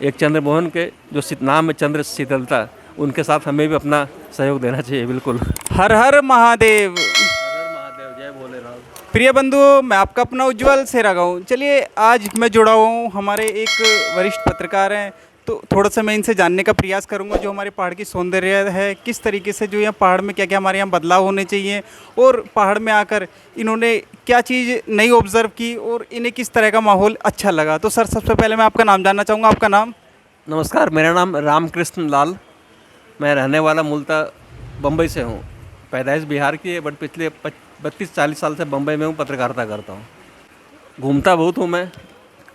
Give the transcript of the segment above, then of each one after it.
एक चंद्रमोहन के जो नाम है चंद्र शीतलता, उनके साथ हमें भी अपना सहयोग देना चाहिए। बिल्कुल। हर हर महादेव। महादेव, जय भोलेनाथ। प्रिय बंधुओं, मैं आपका अपना उज्जवल सेरागांव। चलिए, आज मैं जुड़ा हुआ हूँ हमारे एक वरिष्ठ पत्रकार हैं, तो थोड़ा सा मैं इनसे जानने का प्रयास करूंगा जो हमारे पहाड़ की सौंदर्य है, किस तरीके से जो यहाँ पहाड़ में क्या क्या हमारे यहाँ बदलाव होने चाहिए, और पहाड़ में आकर इन्होंने क्या चीज़ नई ऑब्ज़र्व की और इन्हें किस तरह का माहौल अच्छा लगा। तो सर, सबसे पहले मैं आपका नाम जानना चाहूँगा। आपका नाम? नमस्कार, मेरा नाम रामकृष्ण लाल। मैं रहने वाला मूलतः बम्बई से हूँ। पैदाइश बिहार की है, बट पिछले 32-40 साल से बम्बई में हूँ, पत्रकारिता करता हूँ। घूमता बहुत हूँ मैं,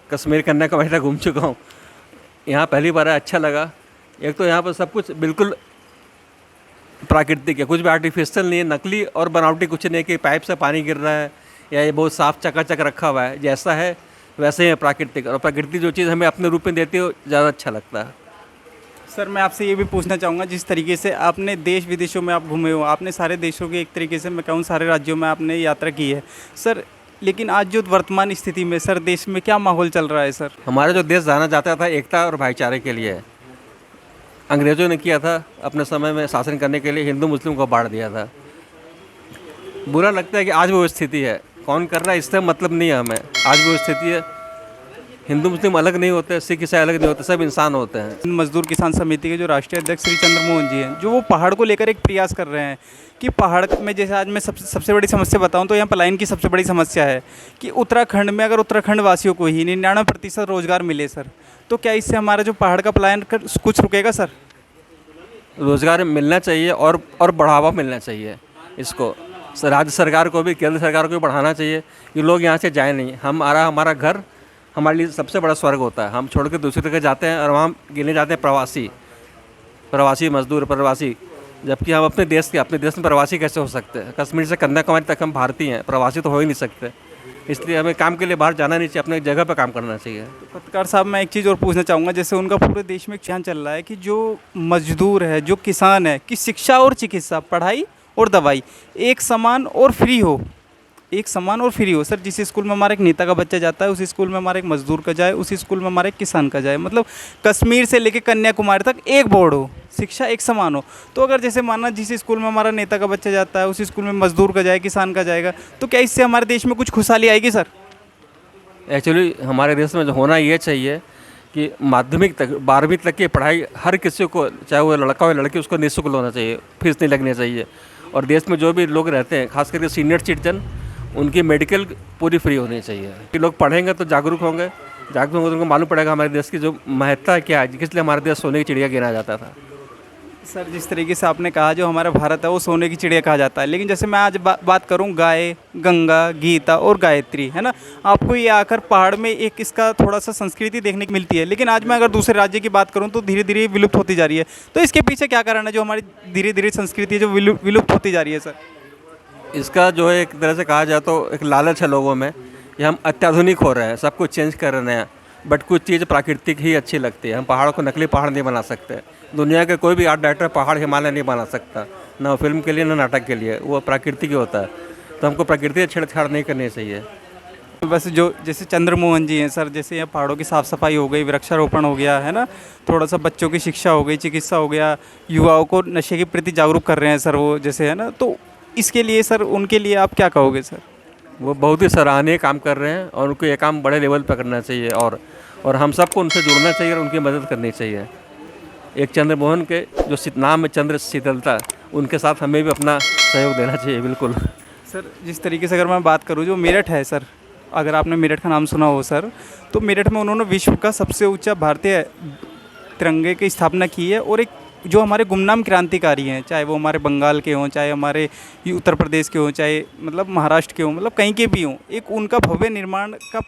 कश्मीर कन्याकुमारी तक घूम चुका हूँ। यहाँ पहली बार अच्छा लगा। एक तो यहाँ पर सब कुछ बिल्कुल प्राकृतिक है, कुछ भी आर्टिफिशियल नहीं है, नकली और बनावटी कुछ नहीं कि पाइप से पानी गिर रहा है या ये बहुत साफ चकाचक रखा हुआ है। जैसा है वैसे ही है प्राकृतिक, और प्रकृति जो चीज़ हमें अपने रूप में देती है वो ज़्यादा अच्छा लगता है। सर, मैं आपसे ये भी पूछना चाहूँगा, जिस तरीके से आपने देश विदेशों में आप घूमे हो, आपने सारे देशों के एक तरीके से मैं कहूँ सारे राज्यों में आपने यात्रा की है सर, लेकिन आज जो वर्तमान स्थिति में सर देश में क्या माहौल चल रहा है सर? हमारा जो देश जाना जाता था एकता और भाईचारे के लिए, अंग्रेज़ों ने किया था अपने समय में शासन करने के लिए, हिंदू मुस्लिम को बांट दिया था। बुरा लगता है कि आज वो स्थिति है। कौन कर रहा है इससे मतलब नहीं है हमें, आज वो स्थिति है। हिंदू मुस्लिम अलग नहीं होते, सिख ईसाई अलग नहीं होते, सब इंसान होते हैं। मजदूर किसान समिति के जो राष्ट्रीय अध्यक्ष श्री चंद्रमोहन जी हैं, जो वो पहाड़ को लेकर एक प्रयास कर रहे हैं कि पहाड़ में, जैसे आज मैं सबसे बड़ी समस्या बताऊं तो यहाँ पलायन की सबसे बड़ी समस्या है कि उत्तराखंड में अगर उत्तराखंड वासियों को ही 99% रोजगार मिले सर, तो क्या इससे हमारा जो पहाड़ का पलायन कुछ रुकेगा सर? रोज़गार मिलना चाहिए और बढ़ावा मिलना चाहिए इसको। राज्य सरकार को भी, केंद्र सरकार को भी बढ़ाना चाहिए कि लोग यहाँ से जाए नहीं। हमारा घर हमारे लिए सबसे बड़ा स्वर्ग होता है। हम छोड़ के दूसरी जगह जाते हैं और वहाँ गिने जाते हैं प्रवासी मजदूर, प्रवासी। जबकि हम अपने देश में प्रवासी कैसे हो सकते हैं? कश्मीर से कन्याकुमारी तक हम भारतीय हैं, प्रवासी तो हो ही नहीं सकते। इसलिए हमें काम के लिए बाहर जाना नहीं चाहिए, अपने जगह पर काम करना चाहिए। तो पत्रकार साहब, मैं एक चीज़ और पूछना चाहूँगा, जैसे उनका पूरे देश में एक अभियान चल रहा है कि जो मजदूर है, जो किसान है, कि शिक्षा और चिकित्सा, पढ़ाई और दवाई एक समान और फ्री हो, एक समान और फ्री हो। सर, जिस स्कूल में हमारा एक नेता का बच्चा जाता है, उस स्कूल में हमारा एक मजदूर का जाए, उस स्कूल में हमारा एक किसान का जाए, मतलब कश्मीर से लेकर कन्याकुमारी तक एक बोर्ड हो, शिक्षा एक समान हो। तो अगर जैसे माना जिस स्कूल में हमारा नेता का बच्चा जाता है, उस स्कूल में मजदूर का जाए, किसान का जाएगा, तो क्या इससे हमारे देश में कुछ खुशहाली आएगी सर? एक्चुअली हमारे देश में जो होना ये चाहिए कि माध्यमिक तक, 12वीं तक की पढ़ाई हर किसी को, चाहे वो लड़का हो या लड़की, उसको निःशुल्क होना चाहिए, फीस नहीं लगनी चाहिए। और देश में जो भी लोग रहते हैं, खास करके सीनियर सिटीजन, उनकी मेडिकल पूरी फ्री होनी चाहिए। कि लोग पढ़ेंगे तो जागरूक होंगे तो उनको मालूम पड़ेगा हमारे देश की जो महत्ता क्या है, किस लिए हमारे देश सोने की चिड़िया गिना जाता था। सर, जिस तरीके से आपने कहा जो हमारा भारत है वो सोने की चिड़िया कहा जाता है, लेकिन जैसे मैं आज बात करूं गाय, गंगा, गीता और गायत्री, है ना, आपको ये आकर पहाड़ में एक इसका थोड़ा सा संस्कृति देखने को मिलती है, लेकिन आज मैं अगर दूसरे राज्य की बात करूं तो धीरे धीरे विलुप्त होती जा रही है। तो इसके पीछे क्या कारण है जो हमारी धीरे धीरे संस्कृति है जो विलुप्त होती जा रही है सर? इसका जो है एक तरह से कहा जाए तो एक लालच है लोगों में कि हम अत्याधुनिक हो रहे हैं, सब कुछ चेंज कर रहे हैं, बट कुछ चीज़ प्राकृतिक ही अच्छी लगती है। हम पहाड़ों को नकली पहाड़ नहीं बना सकते। दुनिया के कोई भी आर्ट डायरेक्टर पहाड़ हिमालय नहीं बना सकता, ना फिल्म के लिए ना नाटक के लिए, वो प्राकृतिक ही होता है। तो हमको प्रकृति से छेड़छाड़ नहीं करनी चाहिए। बस जो जैसे चंद्रमोहन जी हैं सर, जैसे यहाँ पहाड़ों की साफ़ सफाई हो गई, वृक्षारोपण हो गया, है ना, थोड़ा सा बच्चों की शिक्षा हो गई, चिकित्सा हो गया, युवाओं को नशे के प्रति जागरूक कर रहे हैं सर वो, जैसे, है ना, तो इसके लिए सर, उनके लिए आप क्या कहोगे सर? वो बहुत ही सराहनीय काम कर रहे हैं और उनको ये काम बड़े लेवल पर करना चाहिए, और हम सबको उनसे जुड़ना चाहिए और उनकी मदद करनी चाहिए। एक चंद्रमोहन के जो नाम है चंद्र शीतलता, उनके साथ हमें भी अपना सहयोग देना चाहिए। बिल्कुल सर, जिस तरीके से अगर मैं बात करूँ, जो मेरठ है सर, अगर आपने मेरठ का नाम सुना हो सर, तो मेरठ में उन्होंने विश्व का सबसे ऊंचा भारतीय तिरंगे की स्थापना की है, और एक जो हमारे गुमनाम क्रांतिकारी हैं, चाहे वो हमारे बंगाल के हों, चाहे हमारे उत्तर प्रदेश के हों, चाहे मतलब महाराष्ट्र के हों, मतलब कहीं के भी हों, एक उनका भव्य निर्माण का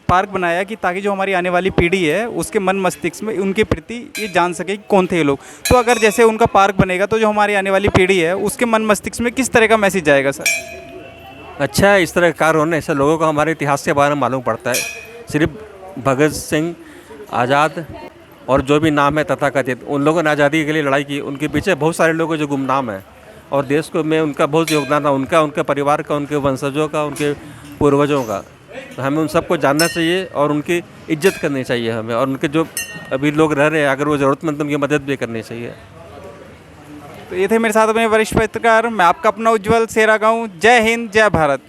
पार्क बनाया कि ताकि जो हमारी आने वाली पीढ़ी है उसके मन मस्तिष्क में उनके प्रति ये जान सके कि कौन थे ये लोग। तो अगर जैसे उनका पार्क बनेगा तो जो हमारी आने वाली पीढ़ी है उसके मन मस्तिष्क में किस तरह का मैसेज जाएगा सर? अच्छा है इस तरह के कार्य होने से लोगों को हमारे इतिहास के बारे में मालूम पड़ता है। सिर्फ भगत सिंह, आज़ाद और जो भी नाम है तथाकथित, उन लोगों ने आज़ादी के लिए लड़ाई की, उनके पीछे बहुत सारे लोग जो गुमनाम हैं और देश को में उनका बहुत योगदान था, उनका, उनके परिवार का, उनके वंशजों का, उनके पूर्वजों का। तो हमें उन सबको जानना चाहिए और उनकी इज्जत करनी चाहिए हमें, और उनके जो अभी लोग रह रहे हैं अगर वो ज़रूरतमंद तो उनकी मदद भी करनी चाहिए। तो ये थे मेरे साथ में वरिष्ठ पत्रकार, मैं आपका अपना उज्जवल सेरा गाँव। जय हिंद, जय भारत।